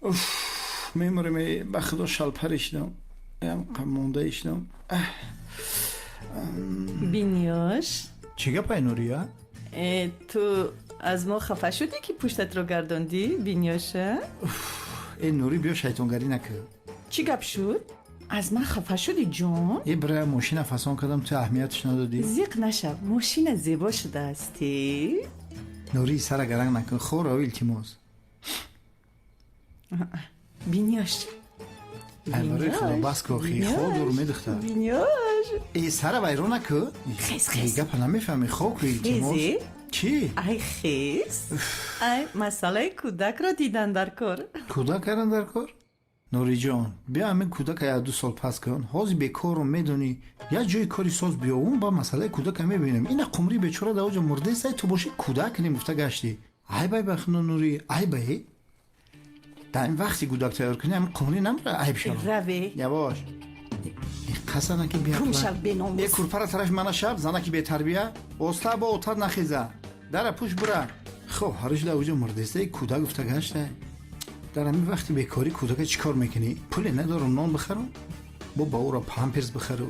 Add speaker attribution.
Speaker 1: уф меморем ба худо шалпар ишдам ям монда ишдам.
Speaker 2: بینیاش
Speaker 1: чӣ гапай нурия?
Speaker 2: تو از ما خفه شدی که پشتت رو گرداندی بینیاشه؟
Speaker 1: е нурӣ биё шайтонгарӣ накӯ.
Speaker 2: چی گپ شد؟ از من خفه شدی جون؟
Speaker 1: е бирая мошина фасон кардам ту аҳамияташ надодӣ.
Speaker 2: زیق نشب ماشین زیبا شده استی؟
Speaker 1: нурӣ сара гаранг накун хора илтимос.
Speaker 2: بینیاش
Speaker 1: ай барои худо бас кӯ хи ходур медухта.
Speaker 2: بینیاش
Speaker 1: е сара вайрон накӯ.
Speaker 2: خیز خیز
Speaker 1: гапа намефаҳмӣ хоку илтимос.
Speaker 2: خیزی؟
Speaker 1: чӣ?
Speaker 2: ای خیز ای مسئله کودک را دیدن در کار
Speaker 1: кӯдак кардан дар кор? нуриҷон биё ҳамин кӯдака 1-2 сол пас кун. ҳозир бекору медонӣ як ҷои кори соз биёвум ба масъалаи кӯдака мебинем. ина қумри бечора дар оҷа мурдесай ту боши кӯдак намуфта гаштӣ. айбай бахно нурӣ айбай дар ин вақти кӯдак тайёр кунӣ ҳамин қумри намра айб шава.
Speaker 2: روی
Speaker 1: явош қасанаки
Speaker 2: کم شب
Speaker 1: е
Speaker 2: بناموس
Speaker 1: курпара тарафи мана шаб занаки бетарбия оста бо отар нахеза дара пӯш бура. хоб ҳариш дар оҷа мурдесаи кӯдак гуфта гашта. дар ҳамин вақти бекорӣ кӯдака чӣ кор мекунӣ? пуле надорум нон бихарам? бо ба ӯро памперс бихару.